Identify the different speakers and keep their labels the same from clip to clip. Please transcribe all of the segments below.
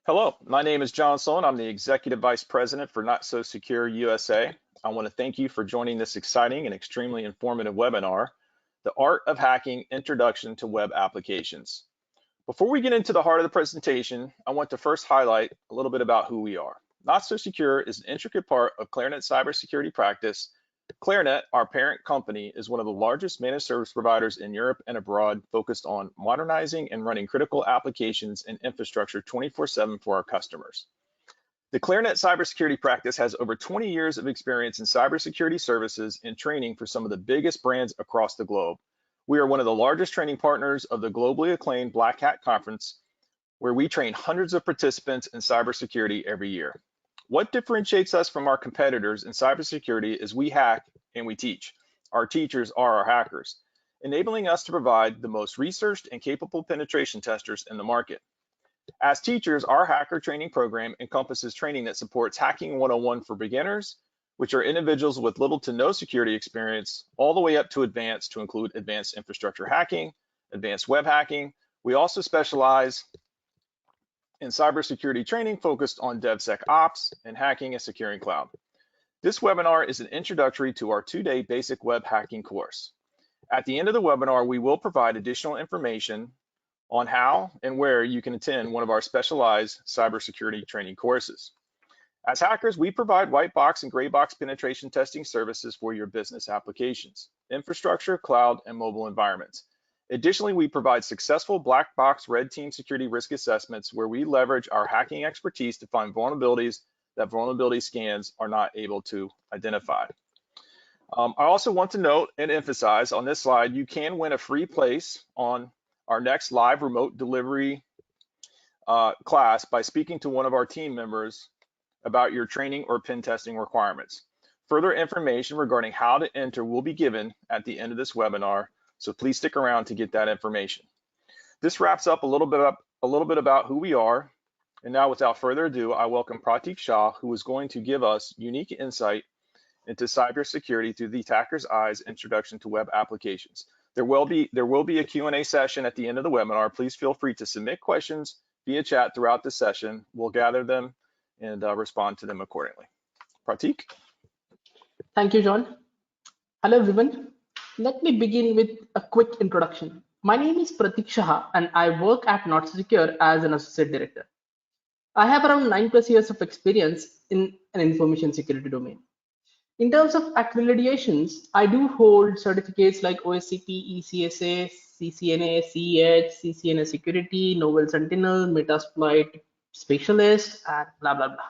Speaker 1: Hello, my name is John Sloan. I'm the Executive Vice President for NotSoSecure USA. I want to thank you for joining this exciting and extremely informative webinar, The Art of Hacking: Introduction to Web Applications. Before we get into the heart of the presentation, I want to first highlight a little bit about who we are. NotSoSecure is an intricate part of Claranet Cyber Security practice. Claranet, our parent company, is one of the largest managed service providers in Europe and abroad, focused on modernizing and running critical applications and infrastructure 24/7 for our customers. The Claranet cybersecurity practice has over 20 years of experience in cybersecurity services and training for some of the biggest brands across the globe. We are one of the largest training partners of the globally acclaimed Black Hat Conference, where we train hundreds of participants in cybersecurity every year. What differentiates us from our competitors in cybersecurity is we hack and we teach. Our teachers are our hackers, enabling us to provide the most researched and capable penetration testers in the market. As teachers, our hacker training program encompasses training that supports Hacking 101 for beginners, which are individuals with little to no security experience, all the way up to advanced, to include advanced infrastructure hacking, advanced web hacking. We also specialize in cybersecurity training focused on DevSecOps and hacking and securing cloud. This webinar is an introductory to our 2-day basic web hacking course. At the end of the webinar, we will provide additional information on how and where you can attend one of our specialized cybersecurity training courses. As hackers, we provide white box and gray box penetration testing services for your business applications, infrastructure, cloud, and mobile environments. Additionally, we provide successful black box red team security risk assessments where we leverage our hacking expertise to find vulnerabilities that vulnerability scans are not able to identify. I also want to note and emphasize on this slide, you can win a free place on our next live remote delivery class by speaking to one of our team members about your training or pen testing requirements. Further information regarding how to enter will be given at the end of this webinar, so please stick around to get that information. This wraps up a little bit about who we are. And now, without further ado, I welcome Dhruv Shah, who is going to give us unique insight into cybersecurity through the attacker's eyes: Introduction to Web Applications. There will be a Q&A session at the end of the webinar. Please feel free to submit questions via chat throughout the session. We'll gather them and respond to them accordingly. Pratik?
Speaker 2: Thank you, John. Hello, everyone. Let me begin with a quick introduction. My name is Dhruv Shah, and I work at NotSoSecure as an associate director. I have around 9+ years of experience in an information security domain. In terms of accreditations, I do hold certificates like OSCP, ECSA, CCNA, CEH, CCNA Security, Novel Sentinel, Metasploit Specialist, and blah, blah, blah.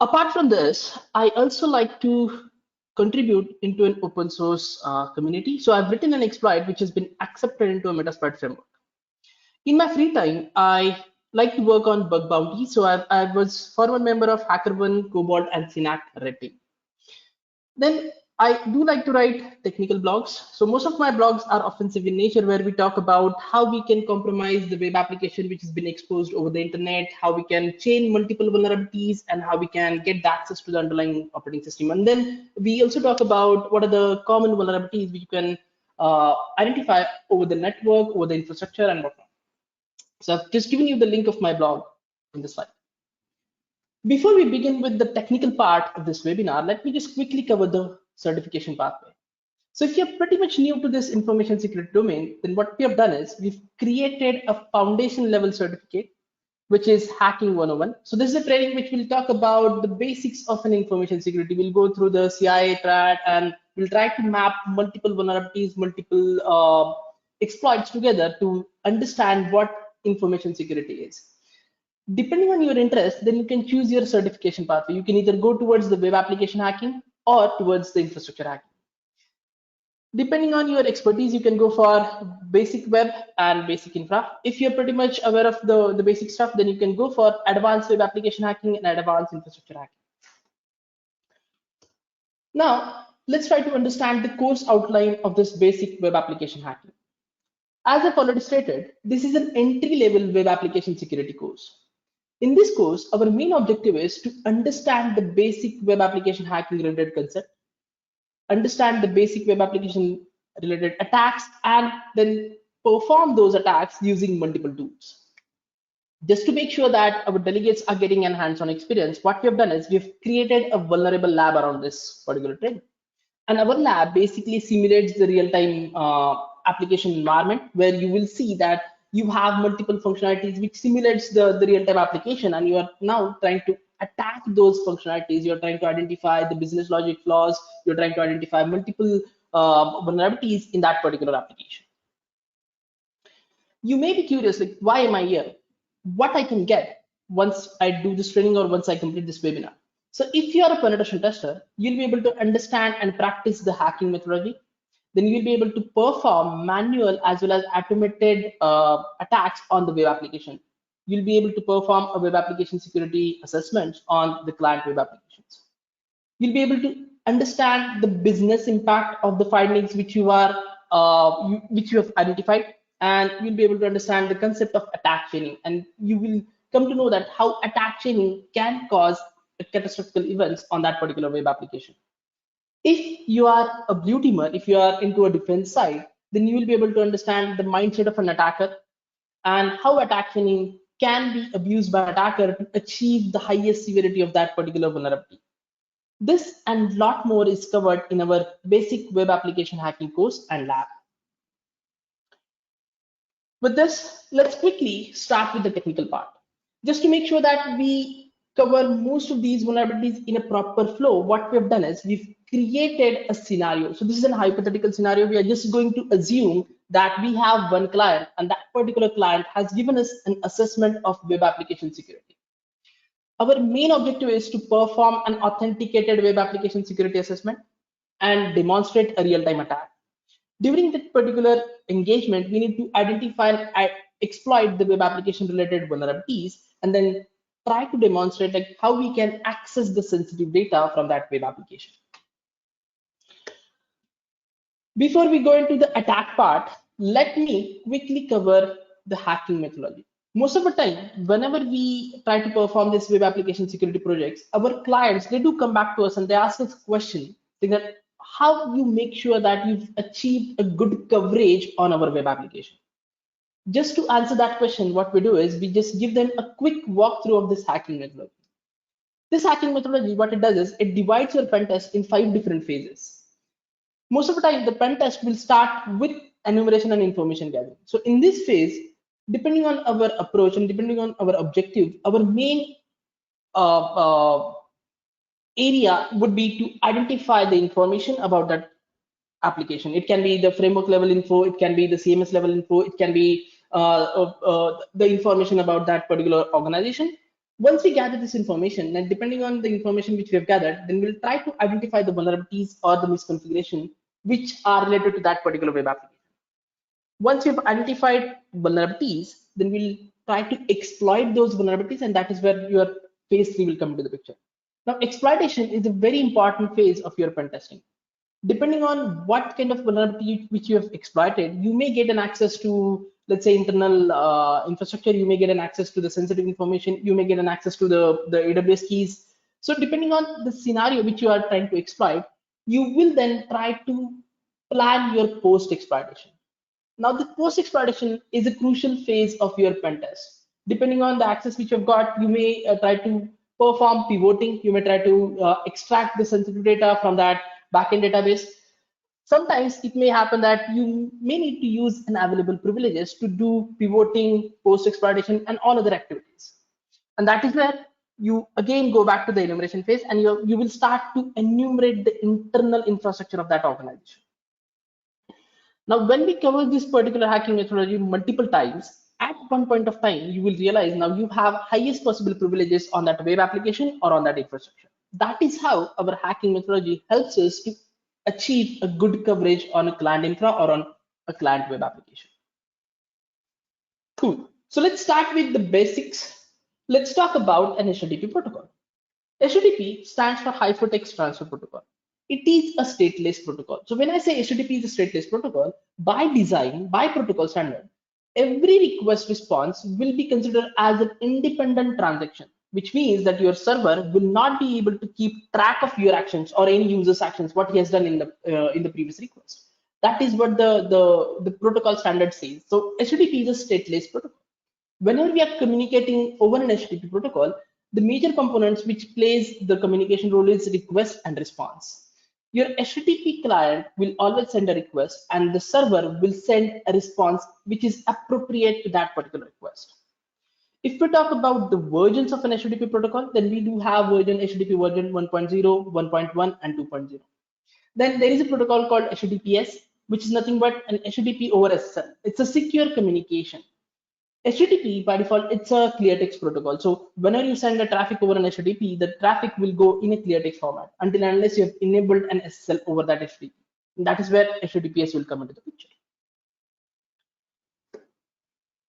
Speaker 2: Apart from this, I also like to contribute into an open source community. So I've written an exploit which has been accepted into a Metasploit framework. In my free time, I like to work on bug bounty. So I was former member of HackerOne, Cobalt, and Synact Red Team. Then I do like to write technical blogs. So most of my blogs are offensive in nature, where we talk about how we can compromise the web application which has been exposed over the internet, how we can chain multiple vulnerabilities, and how we can get the access to the underlying operating system. And then we also talk about what are the common vulnerabilities which you can identify over the network, over the infrastructure, and whatnot. So I've just given you the link of my blog in the slide. Before we begin with the technical part of this webinar, let me just quickly cover the certification pathway. So if you're pretty much new to this information security domain, then what we have done is we've created a foundation level certificate, which is Hacking 101. So this is a training which will talk about the basics of an information security. We'll go through the CIA triad, and we'll try to map multiple vulnerabilities, multiple exploits together to understand what information security is. Depending on your interest, then you can choose your certification pathway. You can either go towards the web application hacking or towards the infrastructure hacking. Depending on your expertise, you can go for basic web and basic infra. If you're pretty much aware of the basic stuff, then you can go for advanced web application hacking and advanced infrastructure hacking. Now, let's try to understand the course outline of this basic web application hacking. As I've already stated, this is an entry-level web application security course. In this course, our main objective is to understand the basic web application hacking related concept, understand the basic web application related attacks, and then perform those attacks using multiple tools. Just to make sure that our delegates are getting an hands-on experience, what we have done is we've created a vulnerable lab around this particular training. And our lab basically simulates the real-time application environment, where you will see that you have multiple functionalities which simulates the real-time application, and you are now trying to attack those functionalities. You're trying to identify the business logic flaws. You're trying to identify multiple vulnerabilities in that particular application. You may be curious, like, why am I here? What I can get once I do this training or once I complete this webinar. So if you are a penetration tester, you'll be able to understand and practice the hacking methodology. Then you'll be able to perform manual as well as automated attacks on the web application. You'll be able to perform a web application security assessment on the client web applications. You'll be able to understand the business impact of the findings which you have identified, and you'll be able to understand the concept of attack chaining, and you will come to know that how attack chaining can cause catastrophic events on that particular web application. If you are a blue teamer, if you are into a defense side, then you will be able to understand the mindset of an attacker and how attack chaining can be abused by attacker to achieve the highest severity of that particular vulnerability. This and lot more is covered in our basic web application hacking course and lab. With this, let's quickly start with the technical part. Just to make sure that we cover most of these vulnerabilities in a proper flow, what we've done is we've created a scenario. So this is a hypothetical scenario. We are just going to assume that we have one client, and that particular client has given us an assessment of web application security. Our main objective is to perform an authenticated web application security assessment and demonstrate a real-time attack. During that particular engagement, we need to identify and exploit the web application related vulnerabilities, and then try to demonstrate like how we can access the sensitive data from that web application. Before we go into the attack part, let me quickly cover the hacking methodology. Most of the time, whenever we try to perform this web application security projects, our clients, they do come back to us and they ask us a question saying that how you make sure that you've achieved a good coverage on our web application. Just to answer that question, what we do is we just give them a quick walkthrough of this hacking methodology. This hacking methodology, what it does is it divides your pen test in 5 different phases. Most of the time, the pen test will start with enumeration and information gathering. So in this phase, depending on our approach and depending on our objective, our main area would be to identify the information about that application. It can be the framework level info, it can be the CMS level info, it can be the information about that particular organization. Once we gather this information, then depending on the information which we have gathered, then we'll try to identify the vulnerabilities or the misconfiguration which are related to that particular web application. Once we've identified vulnerabilities, then we'll try to exploit those vulnerabilities, and that is where your phase 3 will come into the picture. Now, exploitation is a very important phase of your pen testing. Depending on what kind of vulnerability which you have exploited, you may get an access to, let's say, internal infrastructure. You may get an access to the sensitive information. You may get an access to the AWS keys. So depending on the scenario which you are trying to exploit, you will then try to plan your post-exploitation. Now, the post-exploitation is a crucial phase of your pen test. Depending on the access which you've got, you may try to perform pivoting. You may try to extract the sensitive data from that backend database. Sometimes it may happen that you may need to use unavailable privileges to do pivoting, post-exploitation, and all other activities. And that is where you again go back to the enumeration phase, and you will start to enumerate the internal infrastructure of that organization. Now, when we cover this particular hacking methodology multiple times, at one point of time, you will realize now you have highest possible privileges on that web application or on that infrastructure. That is how our hacking methodology helps us to achieve a good coverage on a client infra or on a client web application. Cool. So let's start with the basics. Let's talk about an HTTP protocol. HTTP stands for Hypertext Transfer Protocol. It is a stateless protocol. So when I say HTTP is a stateless protocol, by design, by protocol standard, every request response will be considered as an independent transaction, which means that your server will not be able to keep track of your actions or any user's actions, what he has done in the previous request. That is what the protocol standard says. So HTTP is a stateless protocol. Whenever we are communicating over an HTTP protocol, the major components which plays the communication role is request and response. Your HTTP client will always send a request and the server will send a response which is appropriate to that particular request. If we talk about the versions of an HTTP protocol, then we do have HTTP version 1.0, 1.1, and 2.0. Then there is a protocol called HTTPS, which is nothing but an HTTP over SSL. It's a secure communication. HTTP by default, it's a clear text protocol. So whenever you send a traffic over an HTTP, the traffic will go in a clear text format until and unless you have enabled an SSL over that HTTP. And that is where HTTPS will come into the picture.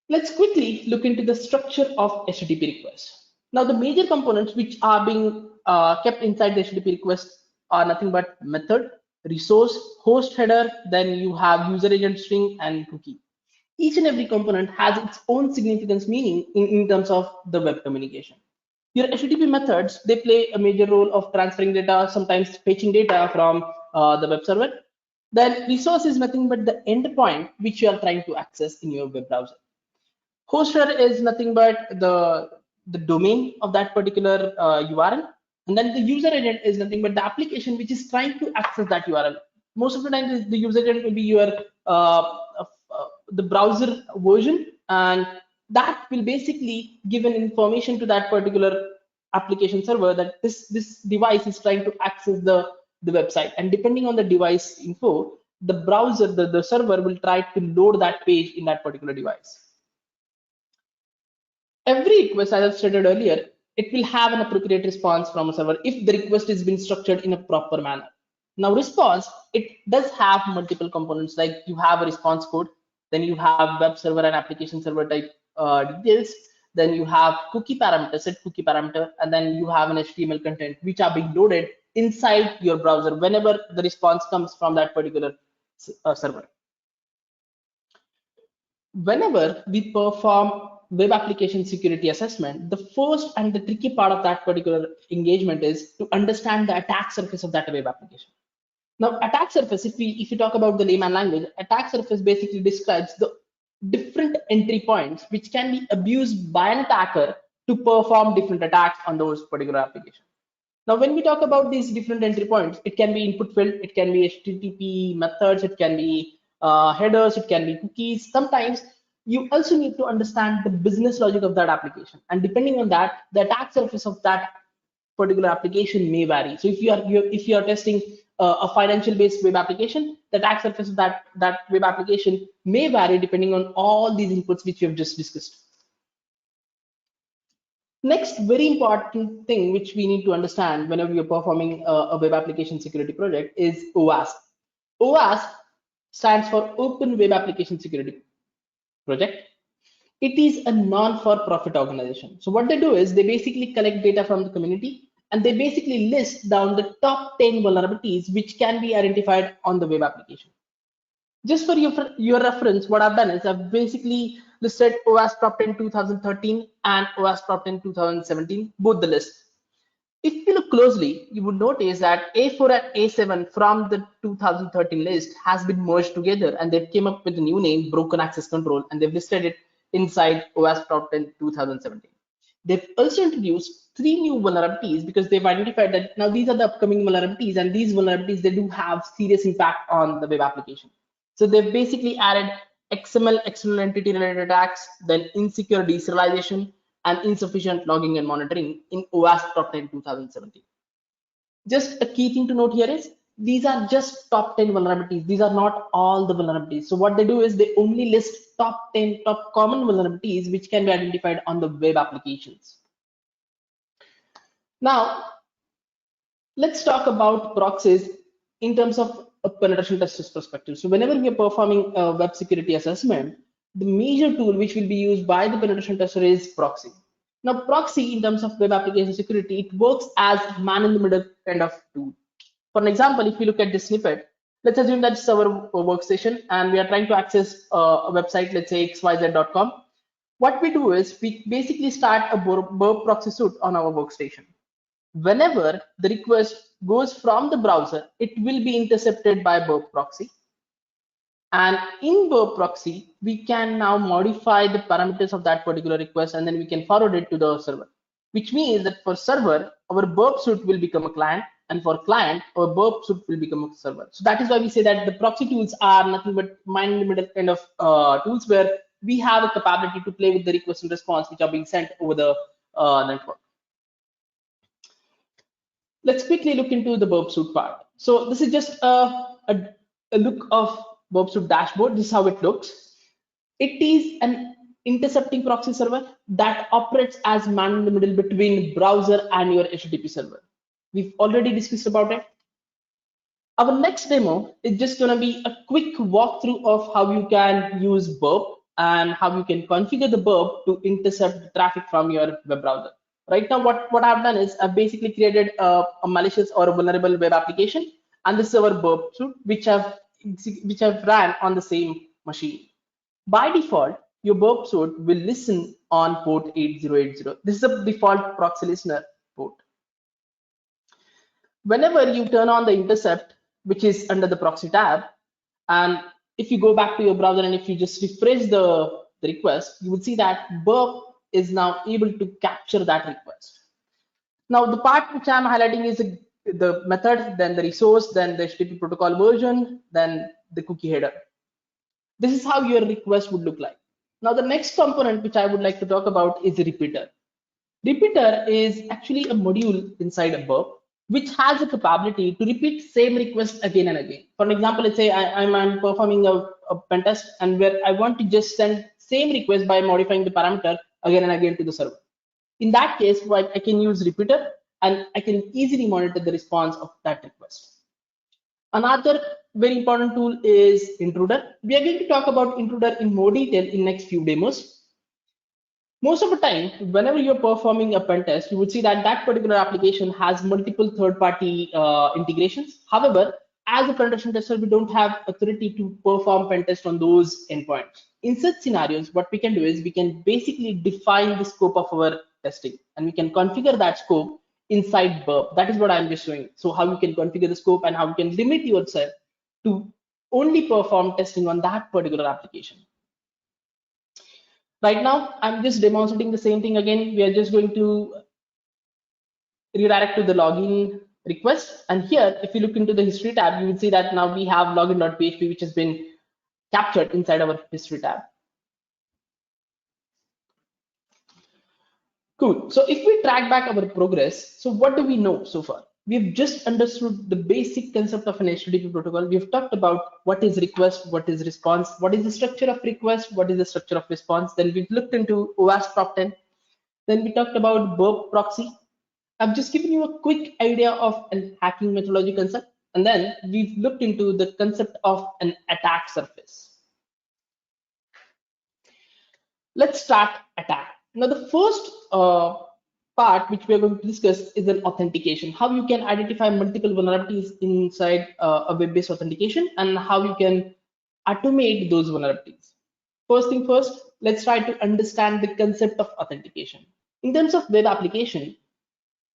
Speaker 2: Let's quickly look into the structure of HTTP requests. Now, the major components which are being kept inside the HTTP request are nothing but method, resource, host header, then you have user agent string and cookie. Each and every component has its own significance meaning in terms of the web communication. Your HTTP methods, they play a major role of transferring data, sometimes fetching data from the web server. Then resource is nothing but the endpoint which you are trying to access in your web browser. Hoster is nothing but the domain of that particular URL. And then the user agent is nothing but the application which is trying to access that URL. Most of the time, the user agent will be your the browser version, and that will basically give an information to that particular application server that this device is trying to access the website. And depending on the device info, the browser, the server will try to load that page in that particular device. Every request, as I stated earlier, it will have an appropriate response from a server if the request is being structured in a proper manner. Now, response, it does have multiple components, like you have a response code, then you have web server and application server type details, then you have cookie parameter, set cookie parameter, and then you have an HTML content which are being loaded inside your browser whenever the response comes from that particular server. Whenever we perform web application security assessment, the first and the tricky part of that particular engagement is to understand the attack surface of that web application. Now, attack surface, if you talk about the layman language, attack surface basically describes the different entry points which can be abused by an attacker to perform different attacks on those particular applications. Now, when we talk about these different entry points, it can be input field, it can be HTTP methods, it can be headers, it can be cookies. Sometimes you also need to understand the business logic of that application, and depending on that, the attack surface of that particular application may vary. So if you are testing a financial based web application, the attack surface of that web application may vary depending on all these inputs which we have just discussed. Next very important thing which we need to understand whenever you're performing a web application security project is OWASP. OWASP stands for Open Web Application Security Project. It is a non-for-profit organization. So what they do is they basically collect data from the community and they basically list down the top 10 vulnerabilities which can be identified on the web application. Just for your reference, what I've done is I've basically listed OWASP Top 10 2013 and OWASP Top 10 2017, both the lists. If you look closely, you would notice that A4 and A7 from the 2013 list has been merged together and they've came up with a new name, Broken Access Control, and they've listed it inside OWASP Top 10 2017. They've also introduced 3 new vulnerabilities because they've identified that now these are the upcoming vulnerabilities, and these vulnerabilities, they do have serious impact on the web application. So they've basically added XML external entity related attacks, then insecure deserialization, and insufficient logging and monitoring in OWASP Top 10 2017. Just a key thing to note here is these are just top 10 vulnerabilities. These are not all the vulnerabilities. So what they do is they only list top 10 top common vulnerabilities which can be identified on the web applications. Now, let's talk about proxies in terms of a penetration testers perspective. So whenever we are performing a web security assessment, the major tool which will be used by the penetration tester is proxy. Now, proxy in terms of web application security, it works as man in the middle kind of tool. For an example, if you look at this snippet, let's assume that's our workstation and we are trying to access a website, let's say xyz.com. What we do is we basically start a burp proxy suite on our workstation. Whenever the request goes from the browser, it will be intercepted by burp proxy. And in burp proxy, we can now modify the parameters of that particular request, and then we can forward it to the server, which means that for server, our burp suite will become a client, and for client, our burp suite will become a server. So that is why we say that the proxy tools are nothing but mind-limited kind of tools where we have a capability to play with the request and response which are being sent over the network. Let's quickly look into the burp suite part. So this is just a look of burp suite dashboard. This is how it looks. It is an intercepting proxy server that operates as man in the middle between browser and your HTTP server. We've already discussed about it. Our next demo is just going to be a quick walkthrough of how you can use burp and how you can configure the burp to intercept the traffic from your web browser. Right now, what I've done is I've basically created a malicious or a vulnerable web application, and this is our burp suite, which I've ran on the same machine. By default, your burp suite will listen on port 8080. This is a default proxy listener port. Whenever you turn on the intercept, which is under the proxy tab, and if you go back to your browser and if you just refresh the request, you will see that burp is now able to capture that request. Now, the part which I'm highlighting is the method, then the resource, then the HTTP protocol version, then the cookie header. This is how your request would look like. Now, the next component which I would like to talk about is a repeater. Repeater is actually a module inside a burp which has a capability to repeat same request again and again. For example, let's say I'm performing a pen test and where I want to just send same request by modifying the parameter again and again to the server. In that case, I can use repeater and I can easily monitor the response of that request. Another very important tool is intruder. We are going to talk about intruder in more detail in next few demos. Most of the time, whenever you're performing a pen test, you would see that that particular application has multiple third-party integrations. However, as a penetration tester, we don't have authority to perform pen test on those endpoints. In such scenarios, what we can do is we can basically define the scope of our testing, and we can configure that scope inside burp. That is what I'm just showing. So how you can configure the scope and how you can limit yourself to only perform testing on that particular application. Right now, I'm just demonstrating the same thing again. We are just going to redirect to the login request. And here, if you look into the history tab, you will see that now we have login.php, which has been captured inside our history tab. Cool. So if we track back our progress, so what do we know so far? We've just understood the basic concept of an HTTP protocol. We've talked about what is request, what is response, what is the structure of request, what is the structure of response. Then we've looked into OWASP top 10. Then we talked about burp proxy. I've just given you a quick idea of a hacking methodology concept. And then we've looked into the concept of an attack surface. Let's start attack. Now, the first part which we are going to discuss is an authentication, how you can identify multiple vulnerabilities inside a web-based authentication and how you can automate those vulnerabilities. First thing first, let's try to understand the concept of authentication. In terms of web application,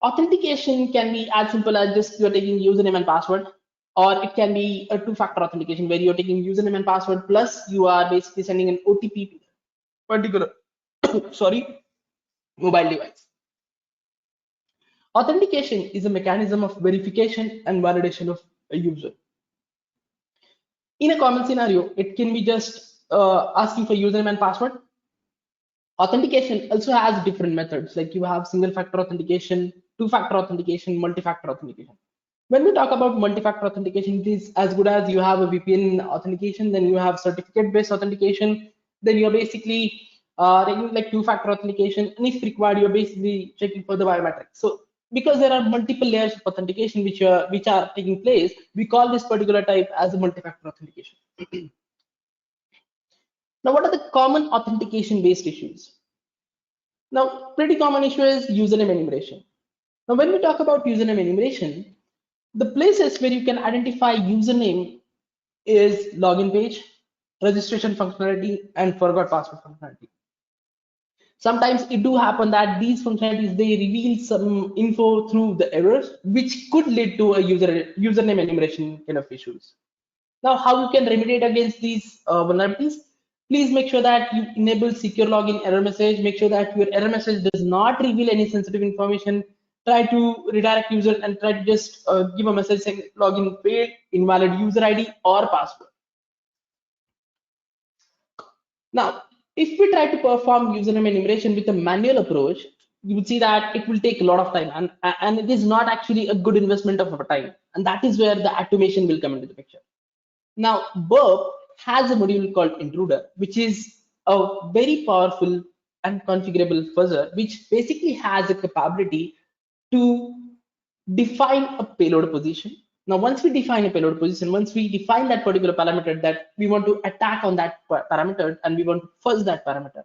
Speaker 2: authentication can be as simple as just you're taking username and password, or it can be a two-factor authentication where you're taking username and password plus you are basically sending an OTP to particular mobile device. Authentication is a mechanism of verification and validation of a user. In a common scenario, it can be just asking for username and password. Authentication also has different methods, like you have single-factor authentication, two-factor authentication, multi-factor authentication. When we talk about multi-factor authentication, it is as good as you have a VPN authentication, then you have certificate-based authentication, then you're basically taking like two-factor authentication, and if required, you're basically checking for the biometrics. So because there are multiple layers of authentication which are taking place, we call this particular type as a multi-factor authentication. Now, what are the common authentication-based issues? Now, pretty common issue is username enumeration. Now, when we talk about username enumeration, the places where you can identify username is login page, registration functionality, and forgot password functionality. Sometimes it do happen that these functionalities, they reveal some info through the errors, which could lead to a username enumeration kind of issues. Now, how you can remediate against these vulnerabilities? Please make sure that you enable secure login error message. Make sure that your error message does not reveal any sensitive information. Try to redirect user and try to just give a message saying login failed, invalid user ID or password. Now, if we try to perform username enumeration with a manual approach, you would see that it will take a lot of time, and it is not actually a good investment of our time. And that is where the automation will come into the picture. Now, Burp has a module called Intruder, which is a very powerful and configurable fuzzer, which basically has a capability to define a payload position. Now, once we define a payload position, once we define that particular parameter that we want to attack on that parameter and we want to fuzz that parameter,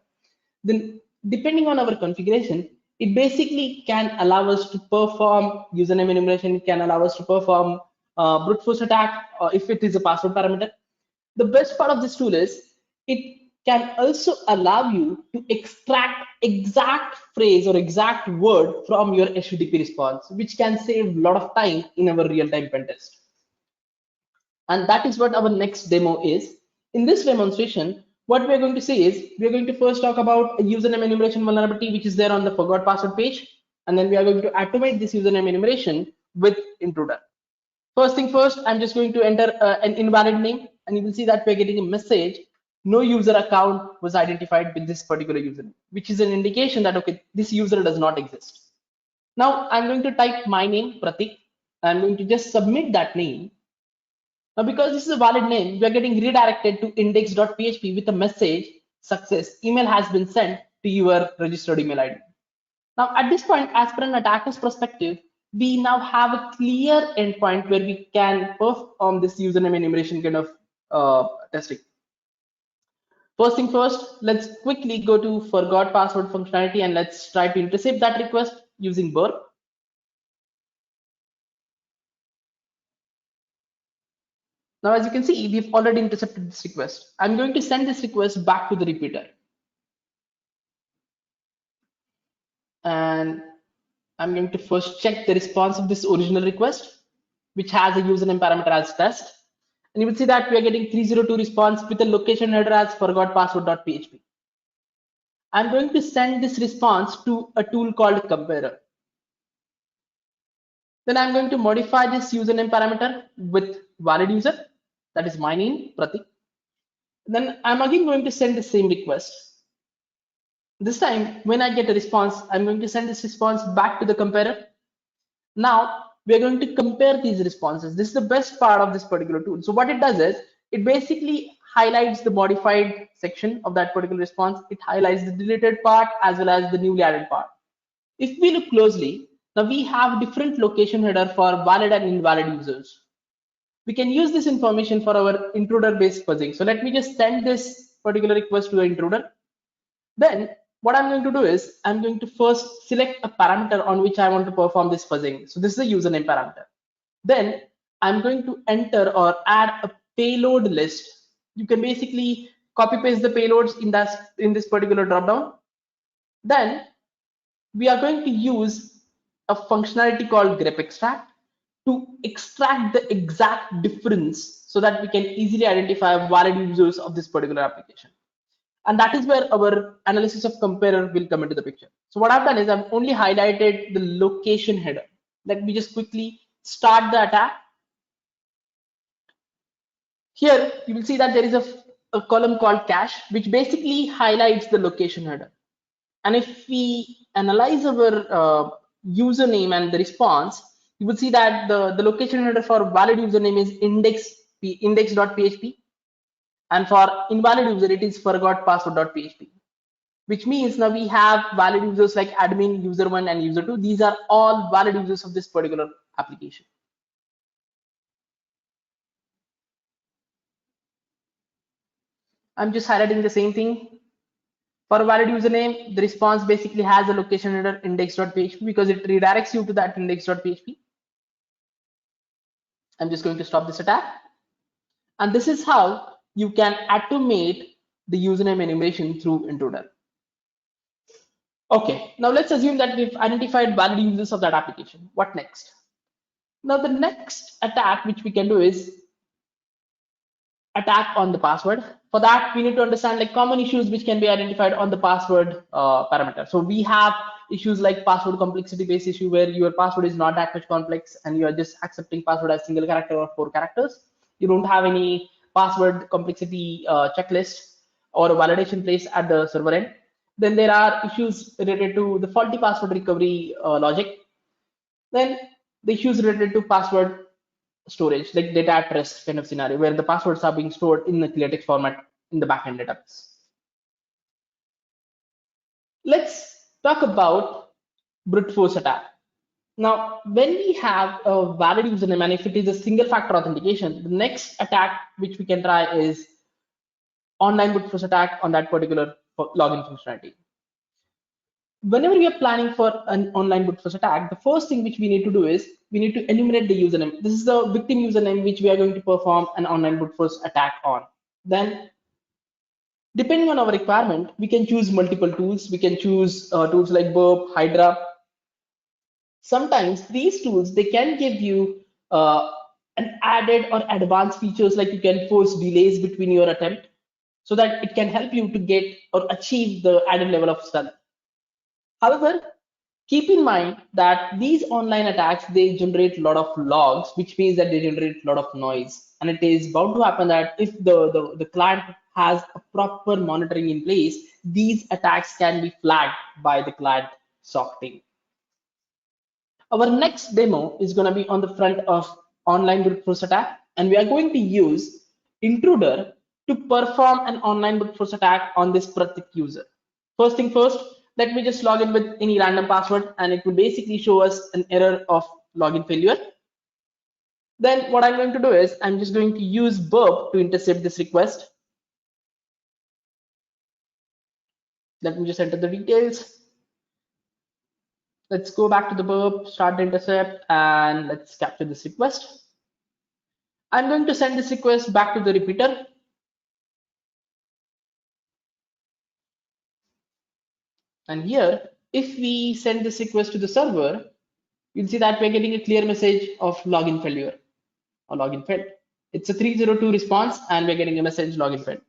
Speaker 2: then depending on our configuration, it basically can allow us to perform username enumeration, it can allow us to perform brute force attack if it is a password parameter. The best part of this tool is it can also allow you to extract exact phrase or exact word from your HTTP response, which can save a lot of time in our real-time pen test. And that is what our next demo is. In this demonstration, what we're going to see is we're going to first talk about a username enumeration vulnerability, which is there on the forgot password page. And then we are going to automate this username enumeration with Intruder. First thing first, I'm just going to enter an invalid name, and you will see that we're getting a message, no user account was identified with this particular username, which is an indication that, okay, this user does not exist. Now I'm going to type my name, Pratik. I'm going to just submit that name. Now, because this is a valid name, we are getting redirected to index.php with a message, success, email has been sent to your registered email ID. Now, at this point, as per an attacker's perspective, we now have a clear endpoint where we can perform this username enumeration kind of testing. First thing first, let's quickly go to forgot password functionality and let's try to intercept that request using burp. Now, as you can see, we've already intercepted this request. I'm going to send this request back to the repeater. And I'm going to first check the response of this original request, which has a username parameter as test. And you will see that we are getting 302 response with a location header as forgot password.php. I'm going to send this response to a tool called comparer. Then I'm going to modify this username parameter with valid user, that is my name, Pratik. Then I'm again going to send the same request. This time, when I get a response, I'm going to send this response back to the comparer. Now, we're going to compare these responses. This is the best part of this particular tool. So what it does is, it basically highlights the modified section of that particular response. It highlights the deleted part as well as the newly added part. If we look closely, now we have different location header for valid and invalid users. We can use this information for our intruder-based fuzzing. So let me just send this particular request to the intruder. Then what I'm going to do is I'm going to first select a parameter on which I want to perform this fuzzing. So this is a username parameter. Then I'm going to enter or add a payload list. You can basically copy paste the payloads in this particular dropdown. Then we are going to use a functionality called grep extract to extract the exact difference so that we can easily identify valid users of this particular application. And that is where our analysis of comparer will come into the picture. So what I've done is I've only highlighted the location header. Let me just quickly start the attack. Here you will see that there is a column called cache, which basically highlights the location header. And if we analyze our username and the response, you will see that the location header for valid username is index.php. And for invalid user, it is forgot password.php, which means now we have valid users like admin, user1, and user2. These are all valid users of this particular application. I'm just highlighting the same thing. For a valid username, the response basically has a location header index.php because it redirects you to that index.php. I'm just going to stop this attack. And this is how you can automate the username enumeration through Intruder. Okay, now let's assume that we've identified valid users of that application. What next? Now the next attack which we can do is attack on the password. For that, we need to understand like common issues which can be identified on the password parameter. So we have issues like password complexity based issue where your password is not that much complex and you are just accepting password as single character or 4 characters. You don't have any password complexity checklist or validation place at the server end. Then there are issues related to the faulty password recovery logic. Then the issues related to password storage, like data at rest kind of scenario, where the passwords are being stored in the clear text format in the backend database. Let's talk about brute force attack. Now, when we have a valid username and if it is a single factor authentication, the next attack which we can try is online brute force attack on that particular login functionality. Whenever we are planning for an online brute force attack, the first thing which we need to do is we need to enumerate the username. This is the victim username which we are going to perform an online brute force attack on. Then, depending on our requirement, we can choose multiple tools. We can choose tools like Burp, Hydra. Sometimes these tools, they can give you an added or advanced features like you can force delays between your attempt so that it can help you to get or achieve the added level of stealth. However, keep in mind that these online attacks, they generate a lot of logs, which means that they generate a lot of noise. And it is bound to happen that if the client has a proper monitoring in place, these attacks can be flagged by the client SOC team. Our next demo is going to be on the front of online brute force attack, and we are going to use intruder to perform an online brute force attack on this Pratik user. First thing first, let me just log in with any random password and it will basically show us an error of login failure. Then what I'm going to do is I'm just going to use Burp to intercept this request. Let me just enter the details. Let's go back to the Burp, start the intercept, and let's capture this request. I'm going to send this request back to the repeater. And here, if we send this request to the server, you'll see that we're getting a clear message of login failure or login failed. It's a 302 response and we're getting a message login failed.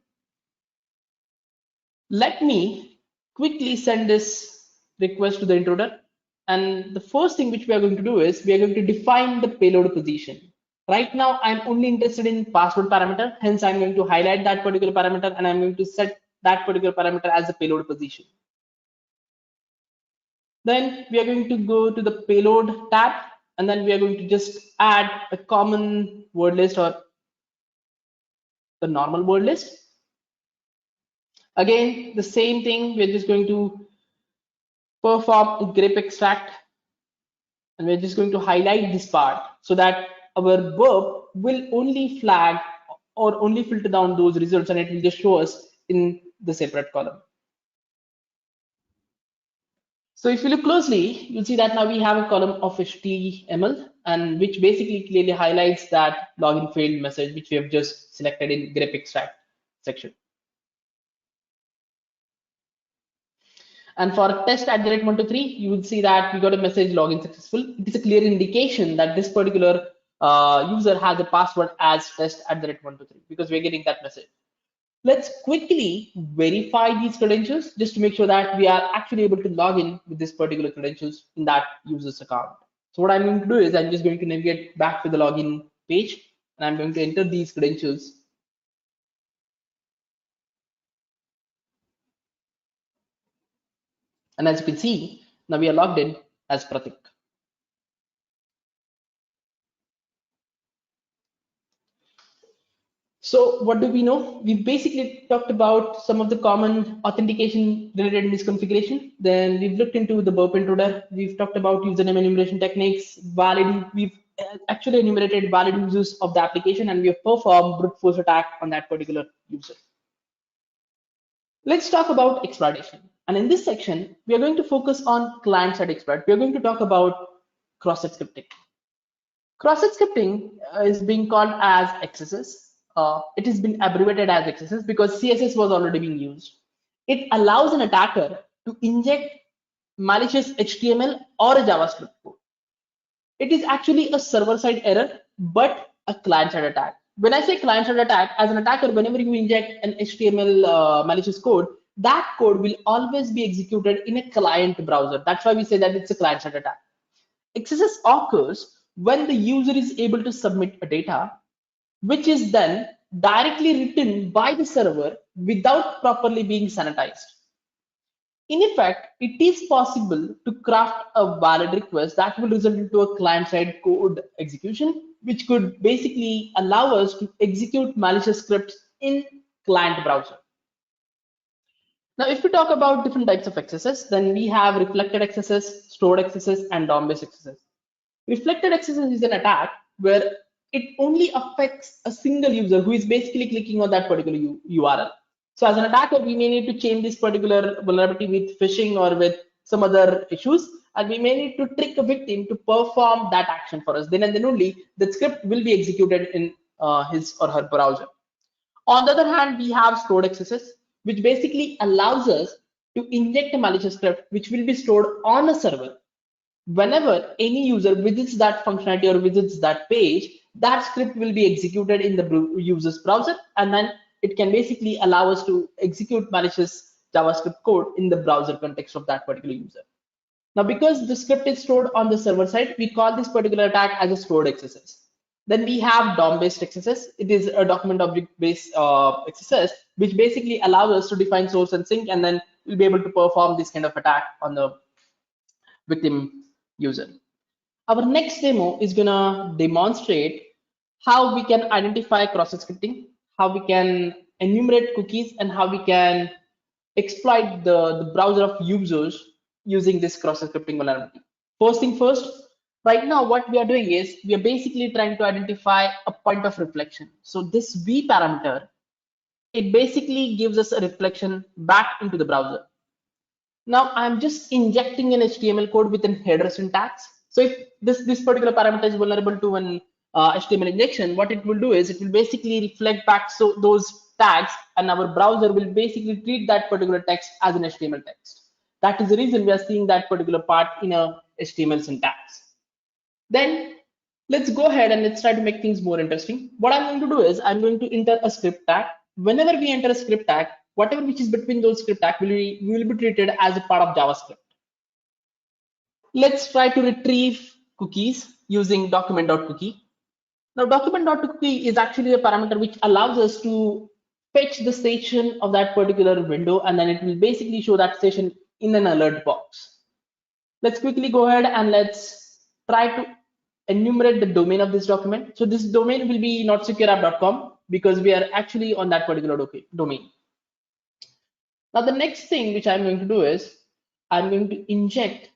Speaker 2: Let me quickly send this request to the intruder. And the first thing which we are going to do is we are going to define the payload position. Right now, I'm only interested in password parameter. Hence, I'm going to highlight that particular parameter and I'm going to set that particular parameter as the payload position. Then we are going to go to the payload tab and then we are going to just add a common word list or the normal word list. Again, the same thing, we're just going to perform a grep extract and we're just going to highlight this part so that our Burp will only flag or only filter down those results and it will just show us in the separate column. So if you look closely, you'll see that now we have a column of HTML and which basically clearly highlights that login failed message, which we have just selected in grep extract section. And for test@123, you will see that we got a message login successful. It is a clear indication that this particular user has a password as test@123 because we're getting that message. Let's quickly verify these credentials just to make sure that we are actually able to log in with this particular credentials in that user's account. So what I'm going to do is I'm just going to navigate back to the login page and I'm going to enter these credentials. And as you can see, now we are logged in as Pratik. So what do we know? We basically talked about some of the common authentication related misconfiguration. Then we've looked into the Burp intruder. We've talked about username enumeration techniques. We've actually enumerated valid users of the application and we have performed brute force attack on that particular user. Let's talk about exploitation. And in this section, we are going to focus on client-side exploit. We are going to talk about cross-site scripting. Cross-site scripting is being called as XSS. It has been abbreviated as XSS because CSS was already being used. It allows an attacker to inject malicious HTML or a JavaScript code. It is actually a server-side error, but a client-side attack. When I say client-side attack, as an attacker, whenever you inject an HTML malicious code, that code will always be executed in a client browser. That's why we say that it's a client-side attack. XSS occurs when the user is able to submit a data, which is then directly written by the server without properly being sanitized. In effect, it is possible to craft a valid request that will result into a client-side code execution, which could basically allow us to execute malicious scripts in client browser. Now, if we talk about different types of XSS, then we have reflected XSS, stored XSS, and DOM-based XSS. Reflected XSS is an attack where it only affects a single user who is basically clicking on that particular URL. So as an attacker, we may need to change this particular vulnerability with phishing or with some other issues, and we may need to trick a victim to perform that action for us. Then and then only the script will be executed in his or her browser. On the other hand, we have stored XSS, which basically allows us to inject a malicious script which will be stored on a server. Whenever any user visits that functionality or visits that page, that script will be executed in the user's browser, and then it can basically allow us to execute malicious JavaScript code in the browser context of that particular user. Now, because the script is stored on the server side, we call this particular attack as a stored XSS. Then we have DOM-based XSS. It is a document object-based XSS, which basically allows us to define source and sink, and then we'll be able to perform this kind of attack on the victim user. Our next demo is gonna demonstrate how we can identify cross-site scripting, how we can enumerate cookies, and how we can exploit the browser of users using this cross-site scripting vulnerability. First thing first, right now what we are doing is we are basically trying to identify a point of reflection. So this V parameter, it basically gives us a reflection back into the browser. Now I'm just injecting an HTML code with an header syntax. So if this particular parameter is vulnerable to an HTML injection, what it will do is it will basically reflect back those tags, and our browser will basically treat that particular text as an HTML text. That is the reason we are seeing that particular part in a HTML syntax. Then let's go ahead and let's try to make things more interesting. What I'm going to do is I'm going to enter a script tag. Whenever we enter a script tag, whatever which is between those script tags will be treated as a part of JavaScript. Let's try to retrieve cookies using document.cookie. Now document.cookie is actually a parameter which allows us to fetch the station of that particular window, and then it will basically show that station in an alert box. Let's quickly go ahead and let's try to enumerate the domain of this document. So this domain will be NotSecureApp.com because we are actually on that particular domain. Now the next thing which I'm going to do is I'm going to inject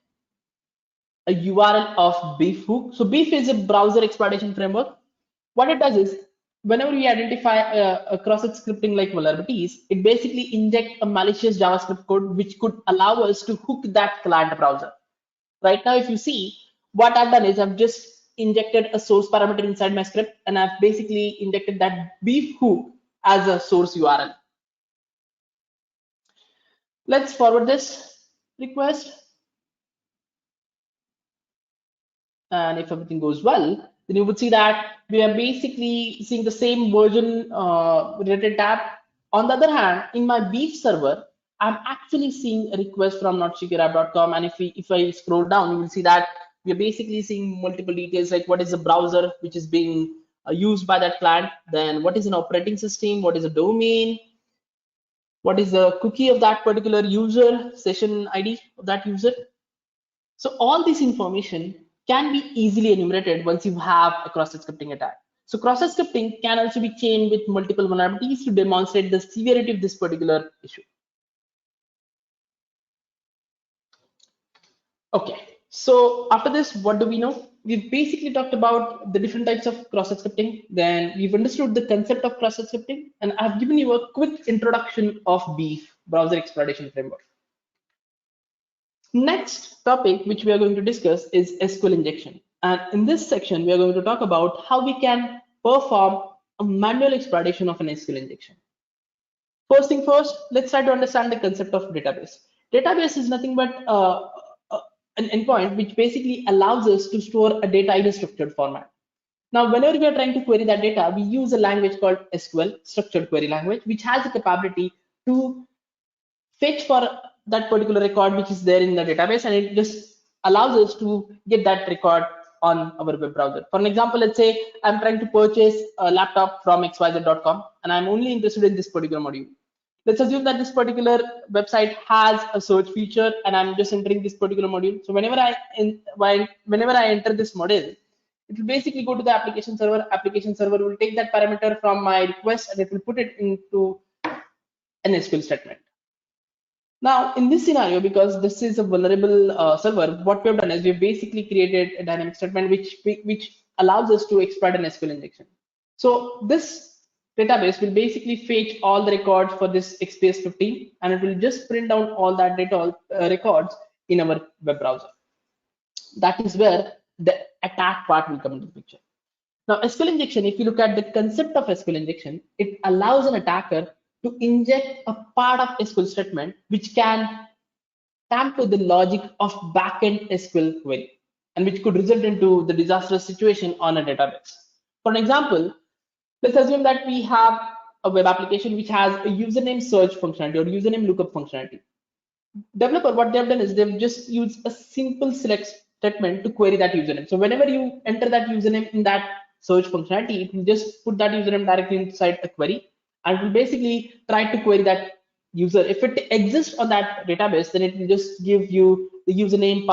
Speaker 2: a URL of Beef hook. So Beef is a browser exploitation framework. What it does is whenever we identify a cross-site scripting like vulnerabilities, it basically injects a malicious JavaScript code which could allow us to hook that client browser. Right now, if you see, what I've done is I've just injected a source parameter inside my script, and I've basically injected that Beef hook as a source URL. Let's forward this request. And if everything goes well, then you would see that we are basically seeing the same version related tab. On the other hand, in my Beef server, I'm actually seeing a request from NotSecureApp.com, and if I scroll down, you will see that we are basically seeing multiple details like what is the browser which is being used by that client, then what is an operating system, what is a domain, what is the cookie of that particular user, session ID of that user. So all this information can be easily enumerated once you have a cross-site scripting attack. So cross-site scripting can also be chained with multiple vulnerabilities to demonstrate the severity of this particular issue. Okay, so after this, what do we know? We've basically talked about the different types of cross-site scripting. Then we've understood the concept of cross-site scripting, and I've given you a quick introduction of Beef browser exploitation framework. Next topic which we are going to discuss is SQL injection. And in this section, we are going to talk about how we can perform a manual exploitation of an SQL injection. First thing first, let's try to understand the concept of database. Database is nothing but an endpoint which basically allows us to store a data in a structured format. Now, whenever we are trying to query that data, we use a language called SQL, structured query language, which has the capability to fetch for that particular record which is there in the database, and it just allows us to get that record on our web browser. For an example, let's say I'm trying to purchase a laptop from xyz.com and I'm only interested in this particular module. Let's assume that this particular website has a search feature and I'm just entering this particular module. So whenever I enter this module, it will basically go to the application server. Application server will take that parameter from my request and it will put it into an SQL statement. Now, in this scenario, because this is a vulnerable server, what we've done is we've basically created a dynamic statement which allows us to exploit an SQL injection. So this database will basically fetch all the records for this XPS 15, and it will just print down all that data records in our web browser. That is where the attack part will come into the picture. Now, SQL injection, if you look at the concept of SQL injection, it allows an attacker to inject a part of SQL statement which can tamper the logic of backend SQL query, and which could result into the disastrous situation on a database. For an example, let's assume that we have a web application which has a username search functionality or username lookup functionality. Developer, what they've done is they've just used a simple select statement to query that username. So whenever you enter that username in that search functionality, it will just put that username directly inside a query, and it will basically try to query that user. If it exists on that database, then it will just give you the username,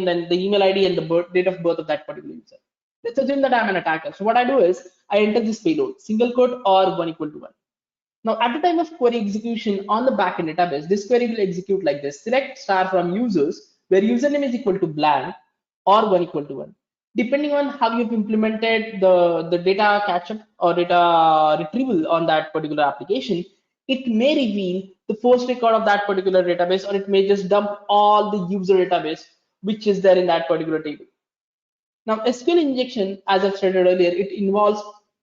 Speaker 2: then the email ID and the date of birth of that particular user. Let's assume that I'm an attacker. So what I do is I enter this payload, single quote or 1 = 1. Now, at the time of query execution on the backend database, this query will execute like this: select star from users, where username is equal to blank or 1 = 1. Depending on how you've implemented the data catch-up or data retrieval on that particular application, it may reveal the first record of that particular database, or it may just dump all the user database which is there in that particular table. Now, SQL injection, as I've stated earlier, it involves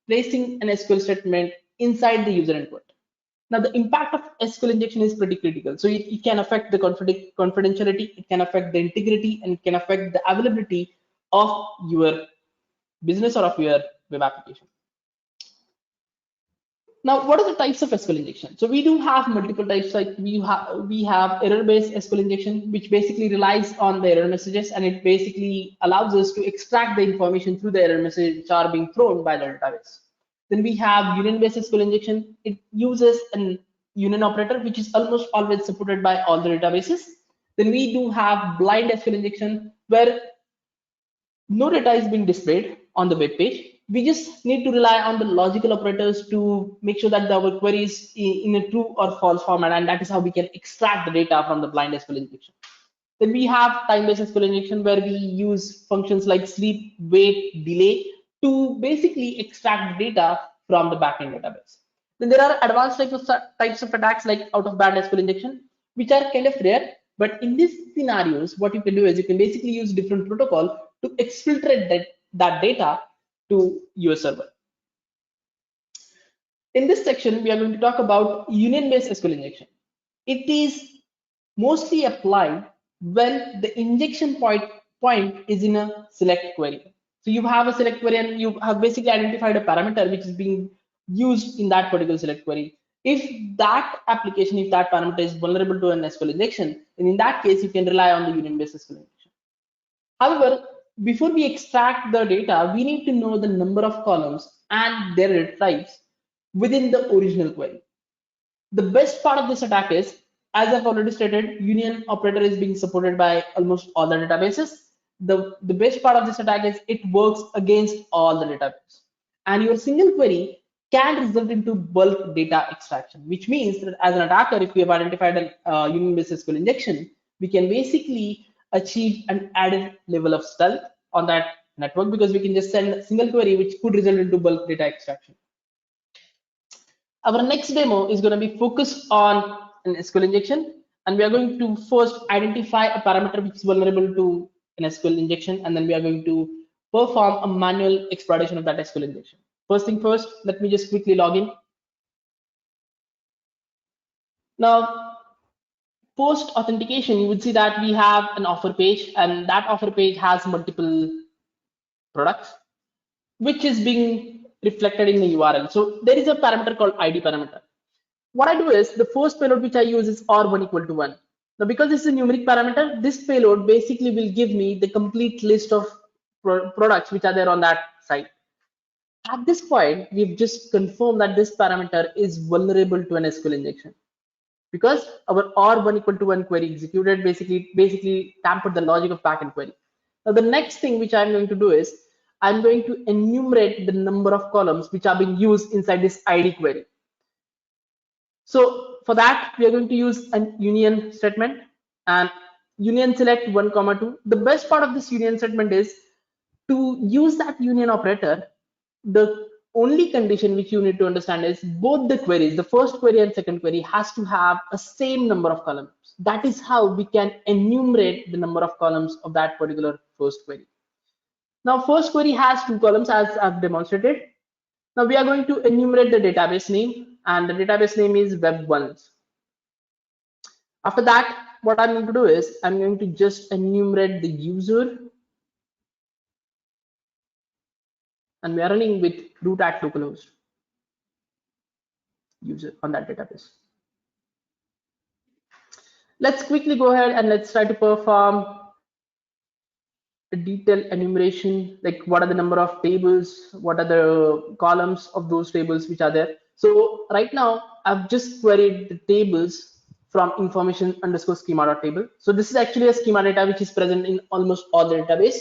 Speaker 2: placing an SQL statement inside the user input. Now, the impact of SQL injection is pretty critical. So it can affect the confidentiality, it can affect the integrity, and it can affect the availability of your business or of your web application. Now, what are the types of SQL injection? So we do have multiple types. Like we have error-based SQL injection, which basically relies on the error messages, and it basically allows us to extract the information through the error messages which are being thrown by the database. Then we have union-based SQL injection. It uses an union operator, which is almost always supported by all the databases. Then we do have blind SQL injection, where no data is being displayed on the web page. We just need to rely on the logical operators to make sure that our query is in a true or false format, and that is how we can extract the data from the blind SQL injection. Then we have time-based SQL injection, where we use functions like sleep, wait, delay to basically extract the data from the backend database. Then there are advanced types of attacks like out-of-band SQL injection, which are kind of rare. But in these scenarios, what you can do is you can basically use different protocol to exfiltrate that data to your server. In this section, we are going to talk about union-based SQL injection. It is mostly applied when the injection point is in a select query. So you have a select query and you have basically identified a parameter which is being used in that particular select query. If that application, if that parameter is vulnerable to an SQL injection, then in that case, you can rely on the union-based SQL injection. However, before we extract the data, we need to know the number of columns and their data types within the original query. The best part of this attack is, as I've already stated, union operator is being supported by almost all the databases. The best part of this attack is it works against all the databases. And your single query can result into bulk data extraction, which means that as an attacker, if we have identified a union-based SQL injection, we can basically achieve an added level of stealth on that network, because we can just send a single query which could result into bulk data extraction. Our next demo is going to be focused on an SQL injection, and we are going to first identify a parameter which is vulnerable to an SQL injection, and then we are going to perform a manual exploitation of that SQL injection. First thing first, let me just quickly log in. Now, post authentication, you would see that we have an offer page, and that offer page has multiple products. which is being reflected in the URL. So there is a parameter called ID parameter. What I do is the first payload which I use is R1 equal to 1. Now, because this is a numeric parameter, this payload basically will give me the complete list of products which are there on that site. At this point, we've just confirmed that this parameter is vulnerable to an SQL injection because our R1 equal to 1 query executed basically tampered the logic of backend query. Now, the next thing which I'm going to do is I'm going to enumerate the number of columns which are being used inside this ID query. So for that, we are going to use a union statement and union select 1, 2. The best part of this union statement is to use that union operator. The only condition which you need to understand is both the queries, the first query and second query, has to have a same number of columns. That is how we can enumerate the number of columns of that particular first query. Now, first query has 2 columns as I've demonstrated. Now we are going to enumerate the database name, and the database name is web1s. After that, what I'm going to do is I'm going to just enumerate the user, and we are running with root at localhost user on that database. Let's quickly go ahead and let's try to perform a detailed enumeration, like what are the number of tables, what are the columns of those tables which are there. So right now I've just queried the tables from information underscore schema.table. So this is actually a schema data which is present in almost all the database.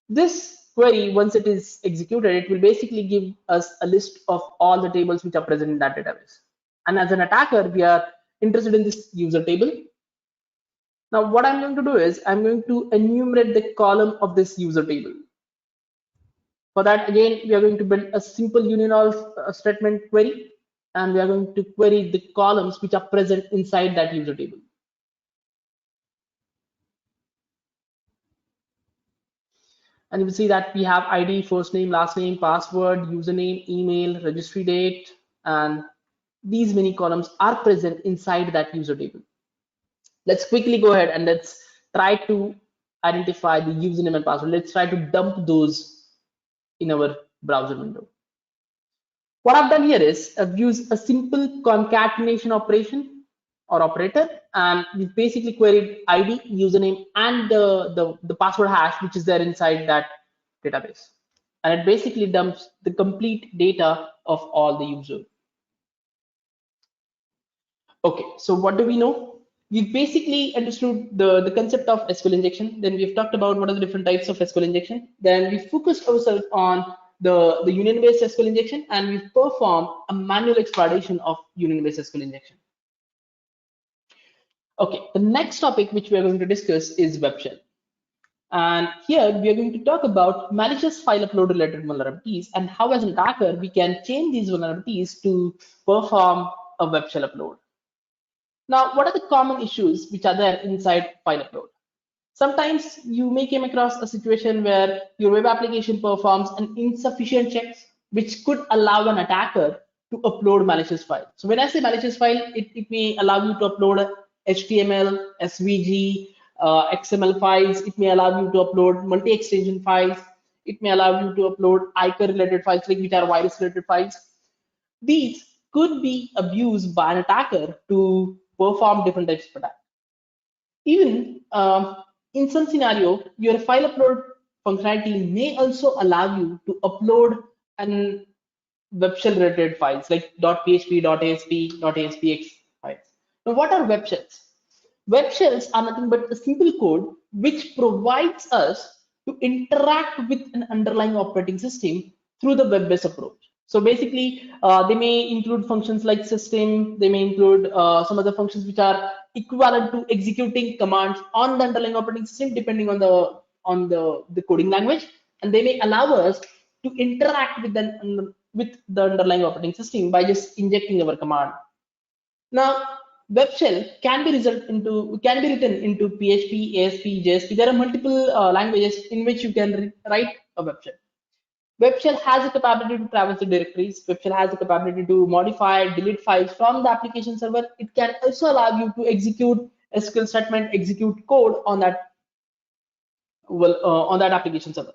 Speaker 2: This query, once it is executed, it will basically give us a list of all the tables which are present in that database. And as an attacker, we are interested in this user table. Now, what I'm going to do is I'm going to enumerate the column of this user table. For that, again, we are going to build a simple union statement query, and we are going to query the columns which are present inside that user table. And you will see that we have ID, first name, last name, password, username, email, registry date, and these many columns are present inside that user table. Let's quickly go ahead and let's try to identify the username and password. Let's try to dump those in our browser window. What I've done here is I've used a simple concatenation operation or operator, and we basically queried ID, username, and the password hash which is there inside that database. And it basically dumps the complete data of all the users. Okay, so what do we know? We've basically understood the concept of SQL injection. Then we've talked about what are the different types of SQL injection. Then we focused ourselves on the union-based SQL injection, and we've performed a manual exploitation of union-based SQL injection. Okay, the next topic which we are going to discuss is web shell. And here we are going to talk about malicious file upload related vulnerabilities and how as an attacker we can change these vulnerabilities to perform a web shell upload. Now, what are the common issues which are there inside file upload? Sometimes you may come across a situation where your web application performs an insufficient checks, which could allow an attacker to upload malicious file. So when I say malicious file, it may allow you to upload HTML, SVG, XML files. It may allow you to upload multi-extension files. It may allow you to upload ICA related files, like which are virus related files. These could be abused by an attacker to perform different types of attack. Even in some scenario, your file upload functionality may also allow you to upload an web shell related files like .php, .asp, .aspx files. Now, what are web shells? Web shells are nothing but a simple code which provides us to interact with an underlying operating system through the web-based approach. So basically, they may include functions like system. They may include some other functions which are equivalent to executing commands on the underlying operating system, depending on the coding language, and they may allow us to interact with the underlying operating system by just injecting our command. Now, web shell can be written into PHP, ASP, JSP. There are multiple languages in which you can write a web shell. Web shell has the capability to traverse the directories. Web shell has the capability to modify, delete files from the application server. It can also allow you to execute SQL statement, execute code on that application server.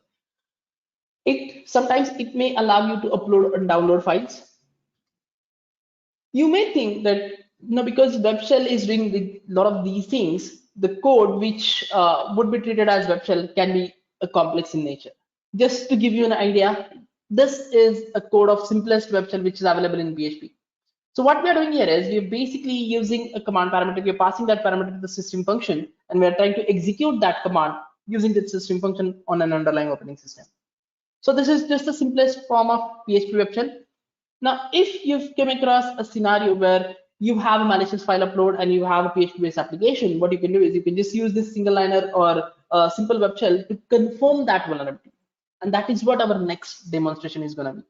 Speaker 2: Sometimes it may allow you to upload and download files. You may think that because web shell is doing a lot of these things, the code which would be treated as web shell can be complex in nature. Just to give you an idea, this is a code of simplest web shell which is available in PHP. So what we are doing here is we're basically using a command parameter. We're passing that parameter to the system function, and we're trying to execute that command using the system function on an underlying operating system. So this is just the simplest form of PHP web shell. Now, if you've come across a scenario where you have a malicious file upload and you have a PHP-based application, what you can do is you can just use this single liner or a simple web shell to confirm that vulnerability. And that is what our next demonstration is going to be.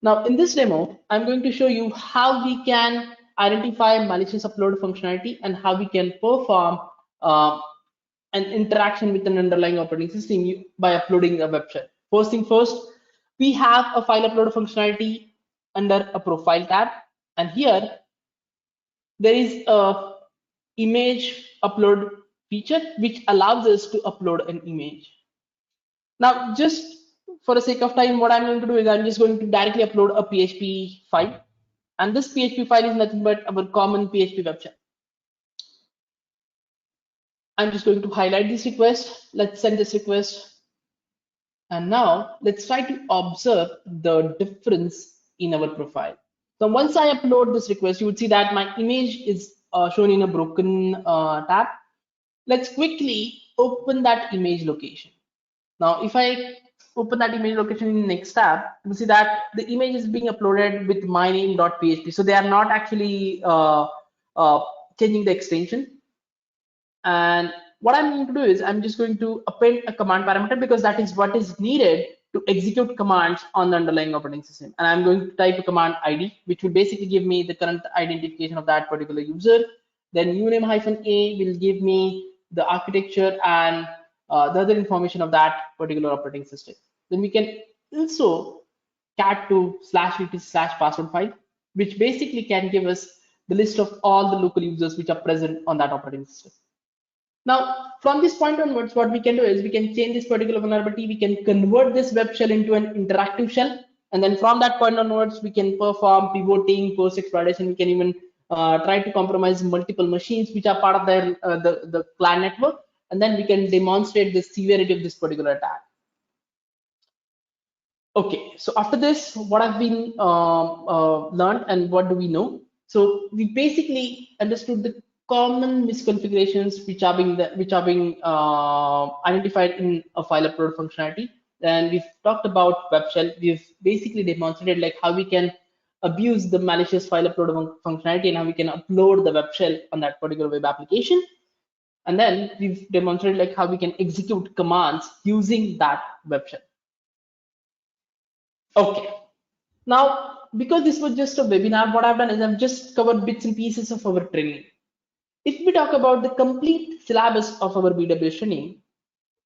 Speaker 2: Now, in this demo, I'm going to show you how we can identify malicious upload functionality and how we can perform an interaction with an underlying operating system by uploading a web shell. First thing first, we have a file upload functionality under a profile tab, and here there is a image upload feature which allows us to upload an image. Now, just for the sake of time, what I'm going to do is I'm just going to directly upload a PHP file, and this PHP file is nothing but our common PHP web shell. I'm just going to highlight this request. Let's send this request. And now let's try to observe the difference in our profile. So once I upload this request, you would see that my image is shown in a broken tab. Let's quickly open that image location. Now, if I open that image location in the next tab, you see that the image is being uploaded with myname.php. So they are not actually changing the extension. And what I'm going to do is I'm just going to append a command parameter because that is what is needed to execute commands on the underlying operating system. And I'm going to type a command ID, which will basically give me the current identification of that particular user. Then uname-a will give me the architecture and the other information of that particular operating system. Then we can also cat to /vpc/password file, which basically can give us the list of all the local users which are present on that operating system. Now, from this point onwards, what we can do is we can change this particular vulnerability. We can convert this web shell into an interactive shell. And then from that point onwards, we can perform pivoting, post exploitation. We can even try to compromise multiple machines which are part of the clan network. And then we can demonstrate the severity of this particular attack. Okay, so after this, what I've been learned and what do we know? So we basically understood the common misconfigurations which are being identified in a file upload functionality. And we've talked about web shell. We've basically demonstrated like how we can abuse the malicious file upload functionality and how we can upload the web shell on that particular web application. And then we've demonstrated like how we can execute commands using that web shell. Okay, now because this was just a webinar, what I've done is I've just covered bits and pieces of our training. If we talk about the complete syllabus of our BWH training,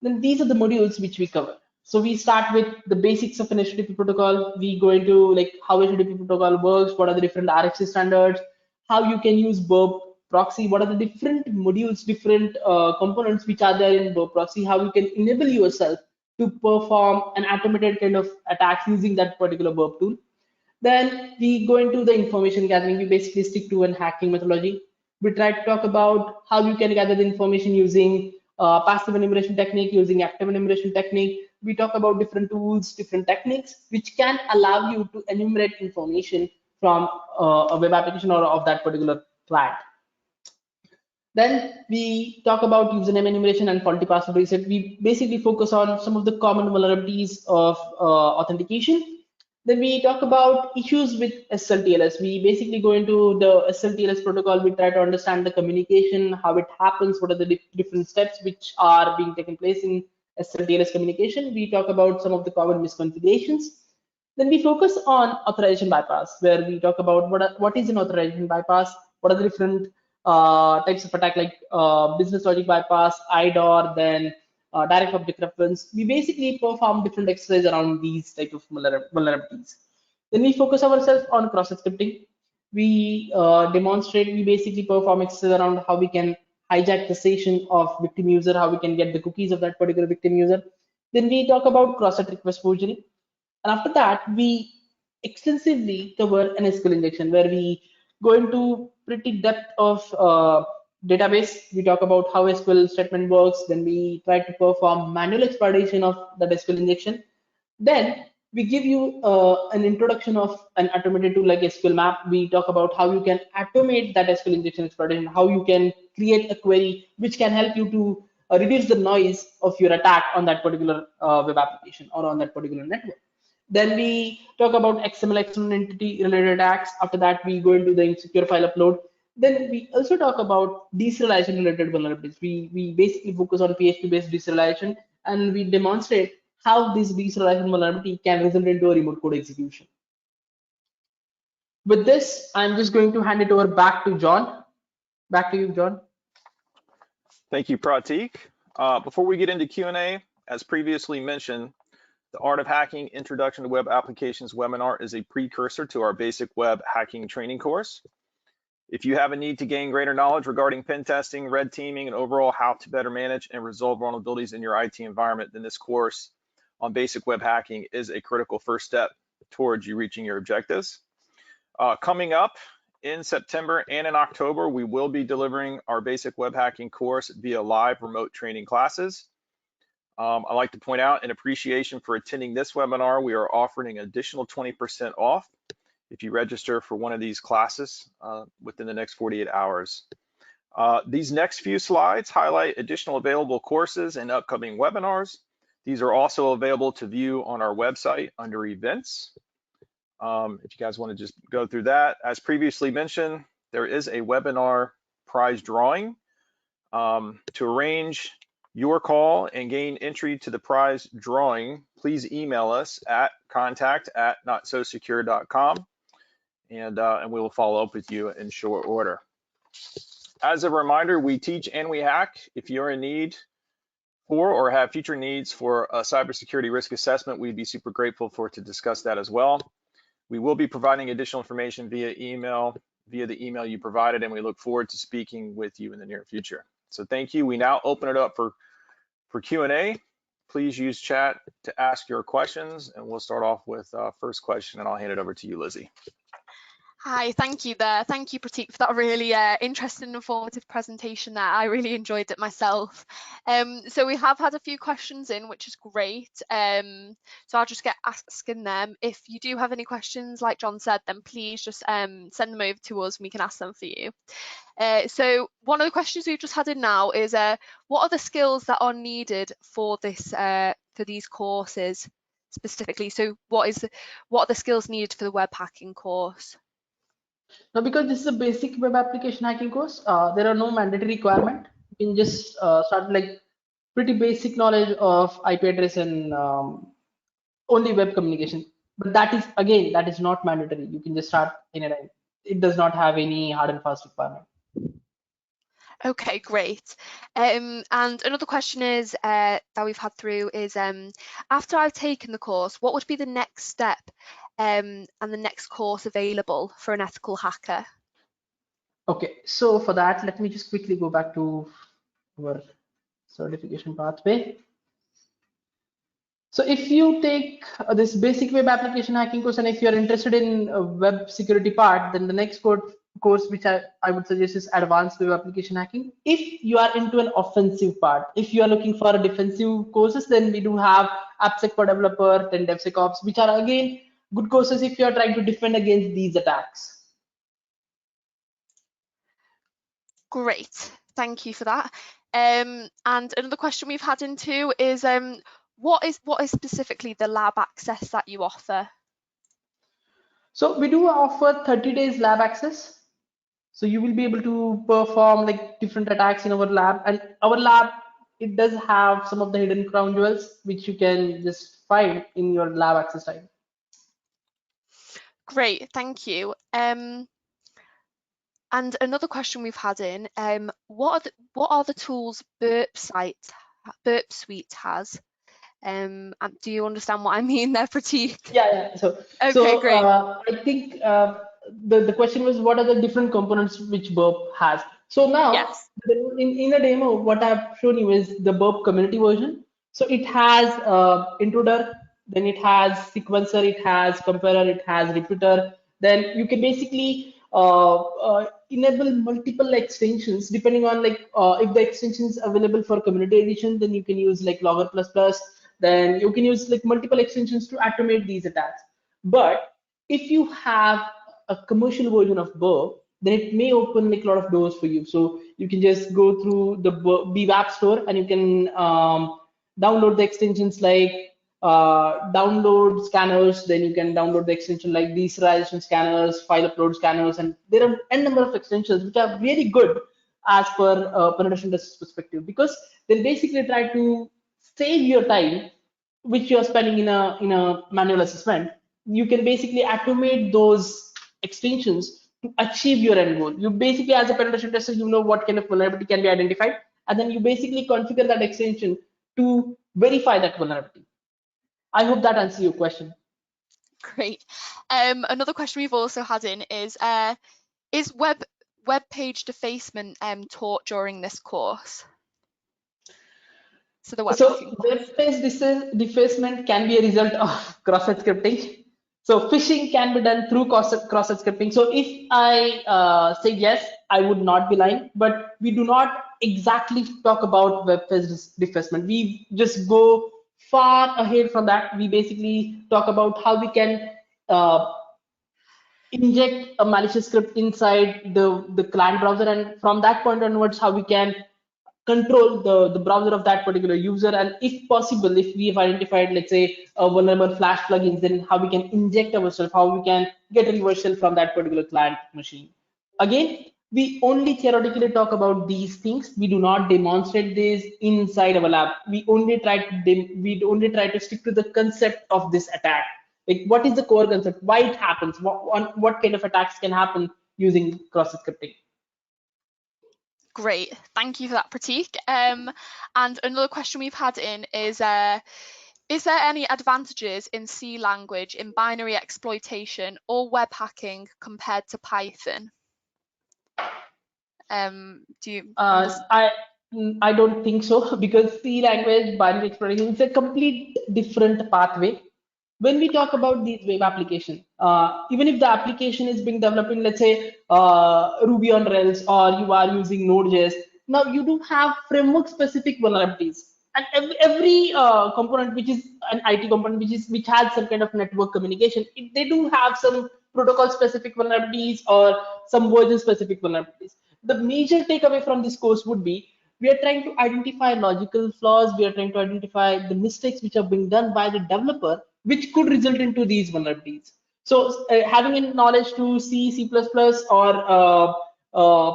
Speaker 2: then these are the modules which we cover. So we start with the basics of an HTTP protocol. We go into like how HTTP protocol works, what are the different RFC standards, how you can use burp proxy, what are the different modules, different components which are there in burp proxy, how you can enable yourself to perform an automated kind of attacks using that particular burp tool. Then we go into the information gathering. We basically stick to an hacking methodology. We try to talk about how you can gather the information using passive enumeration technique, using active enumeration technique. We talk about different tools, different techniques, which can allow you to enumerate information from a web application or of that particular client. Then we talk about username enumeration and faulty password reset. We basically focus on some of the common vulnerabilities of authentication. Then we talk about issues with SLTLS. We basically go into the SLTLS protocol. We try to understand the communication, how it happens, what are the different steps which are being taken place in SLTLS communication. We talk about some of the common misconfigurations. Then we focus on authorization bypass, where we talk about what is an authorization bypass, what are the different types of attack like business logic bypass, IDOR, then direct object reference. We basically perform different exercises around these type of vulnerabilities. Then we focus ourselves on cross-site scripting. We we basically perform exercises around how we can hijack the session of victim user, how we can get the cookies of that particular victim user. Then we talk about cross-site request forgery. And after that, we extensively cover an SQL injection where we go into pretty depth of database. We talk about how SQL statement works. Then we try to perform manual exploitation of that SQL injection. Then we give you an introduction of an automated tool like SQL Map. We talk about how you can automate that SQL injection exploitation, how you can create a query which can help you to reduce the noise of your attack on that particular web application or on that particular network. Then we talk about XML external entity related attacks. After that, we go into the insecure file upload. Then we also talk about deserialization related vulnerabilities. We basically focus on PHP based deserialization, and we demonstrate how this deserialization vulnerability can result into a remote code execution. With this, I'm just going to hand it over back to John. Back to you, John.
Speaker 1: Thank you, Pratik. Before we get into Q&A, as previously mentioned, the Art of Hacking Introduction to Web Applications webinar is a precursor to our basic web hacking training course. If you have a need to gain greater knowledge regarding pen testing, red teaming, and overall how to better manage and resolve vulnerabilities in your IT environment, then this course on basic web hacking is a critical first step towards you reaching your objectives. Coming up in September and in October, we will be delivering our basic web hacking course via live remote training classes. I'd like to point out, in appreciation for attending this webinar, we are offering an additional 20% off if you register for one of these classes within the next 48 hours. These next few slides highlight additional available courses and upcoming webinars. These are also available to view on our website under events. If you guys want to just go through that. As previously mentioned, there is a webinar prize drawing. To arrange your call and gain entry to the prize drawing, please email us at contact@notsosecure.com, and we will follow up with you in short order. As a reminder, we teach and we hack. If you're in need for or have future needs for a cybersecurity risk assessment, we'd be super grateful to discuss that as well. We will be providing additional information via the email you provided, and we look forward to speaking with you in the near future. So thank you. We now open it up for Q&A. Please use chat to ask your questions, and we'll start off with first question, and I'll hand it over to you, Lizzie.
Speaker 3: Hi, thank you there. Thank you, Pratik, for that really interesting and informative presentation there. I really enjoyed it myself. So we have had a few questions in, which is great. So I'll just get asking them. If you do have any questions, like John said, then please just send them over to us and we can ask them for you. So one of the questions we've just had in now is, what are the skills that are needed for this for these courses specifically? So what are the skills needed for the web hacking course?
Speaker 2: Now, because this is a basic web application hacking course, there are no mandatory requirement. You can just start like pretty basic knowledge of IP address and only web communication. But that is not mandatory. You can just start anytime. It does not have any hard and fast requirement.
Speaker 3: Okay, great. And another question is that we've had through is, after I've taken the course, what would be the next step and the next course available for an ethical hacker?
Speaker 2: Okay, so for that, let me just quickly go back to our certification pathway. So if you take this basic web application hacking course, and if you're interested in web security part, then the next course which I would suggest is advanced web application hacking. If you are into an offensive part, if you are looking for a defensive courses, then we do have AppSec for developer, then DevSecOps, which are again good courses if you are trying to defend against these attacks.
Speaker 3: Great, thank you for that. And another question we've had into is, what is specifically the lab access that you offer?
Speaker 2: So we do offer 30 days lab access. So you will be able to perform like different attacks in our lab, and our lab, it does have some of the hidden crown jewels which you can just find in your lab access time.
Speaker 3: Great, thank you. And another question we've had in, what are the tools Burp Suite has? And do you understand what I mean there, Pratik?
Speaker 2: Yeah. So
Speaker 3: great.
Speaker 2: I think the question was, what are the different components which Burp has? So now, yes, in a demo, what I've shown you is the Burp community version. So it has intruder, then it has sequencer, it has comparer, it has repeater. Then you can basically enable multiple extensions depending on like if the extension is available for community edition, then you can use like logger plus plus. Then you can use like multiple extensions to automate these attacks. But if you have a commercial version of Burp, then it may open like a lot of doors for you. So you can just go through the BWH store and you can download the extensions like download scanners. Then you can download the extension like deserialization scanners, file upload scanners, and there are n number of extensions which are really good as per penetration test perspective, because they basically try to save your time which you're spending in a manual assessment. You can basically automate those extensions to achieve your end goal. You basically, as a penetration tester, you know what kind of vulnerability can be identified, and then you basically configure that extension to verify that vulnerability. I hope that answers your question.
Speaker 3: Great. Another question we've also had in is web page defacement taught during this course? So the web
Speaker 2: page defacement can be a result of cross-site scripting. So phishing can be done through cross-site scripting. So if I say yes, I would not be lying, but we do not exactly talk about web page defacement. We just go far ahead from that. We basically talk about how we can inject a malicious script inside the client browser, and from that point onwards, how we can control the browser of that particular user, and if possible, if we have identified, let's say, a vulnerable flash plugins, then how we can inject ourselves, how we can get a reversal from that particular client machine. Again, we only theoretically talk about these things. We do not demonstrate this inside our lab. We only try to stick to the concept of this attack. Like, what is the core concept? Why it happens? What kind of attacks can happen using cross-site scripting?
Speaker 3: Great, thank you for that, Pratik. And another question we've had in is there any advantages in C language in binary exploitation or web hacking compared to Python? Do you?
Speaker 2: I don't think so, because C language binary exploitation is a complete different pathway. When we talk about these web applications, even if the application is being developed in, let's say, Ruby on Rails, or you are using Node.js, now you do have framework specific vulnerabilities, and every component which is an IT component which has some kind of network communication, they do have some protocol specific vulnerabilities or some version specific vulnerabilities. The major takeaway from this course would be, we are trying to identify logical flaws, we are trying to identify the mistakes which are being done by the developer, which could result into these vulnerabilities. So having a knowledge to C, C++, or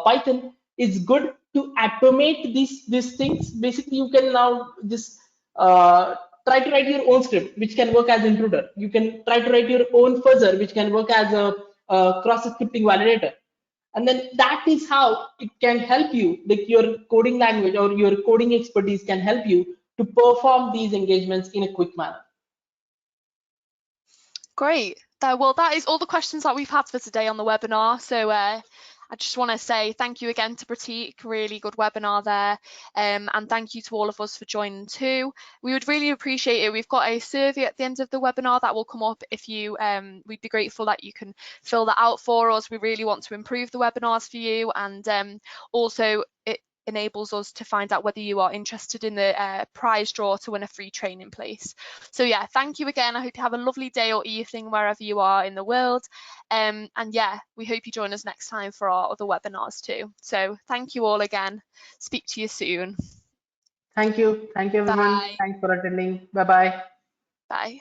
Speaker 2: Python is good to automate these things. Basically, you can now just try to write your own script, which can work as intruder. You can try to write your own fuzzer, which can work as a cross-scripting validator. And then that is how it can help you, like your coding language or your coding expertise can help you to perform these engagements in a quick manner.
Speaker 3: Great. Well, that is all the questions that we've had for today on the webinar. So I just want to say thank you again to Pratik, really good webinar there. And thank you to all of us for joining too. We would really appreciate it. We've got a survey at the end of the webinar that will come up. If you, we'd be grateful that you can fill that out for us. We really want to improve the webinars for you, and also it enables us to find out whether you are interested in the prize draw to win a free training place. So yeah, thank you again. I hope you have a lovely day or evening wherever you are in the world. And yeah, we hope you join us next time for our other webinars too. So thank you all again. Speak to you soon.
Speaker 2: Thank you everyone.
Speaker 3: Bye.
Speaker 2: Thanks for attending. Bye-bye.
Speaker 3: Bye.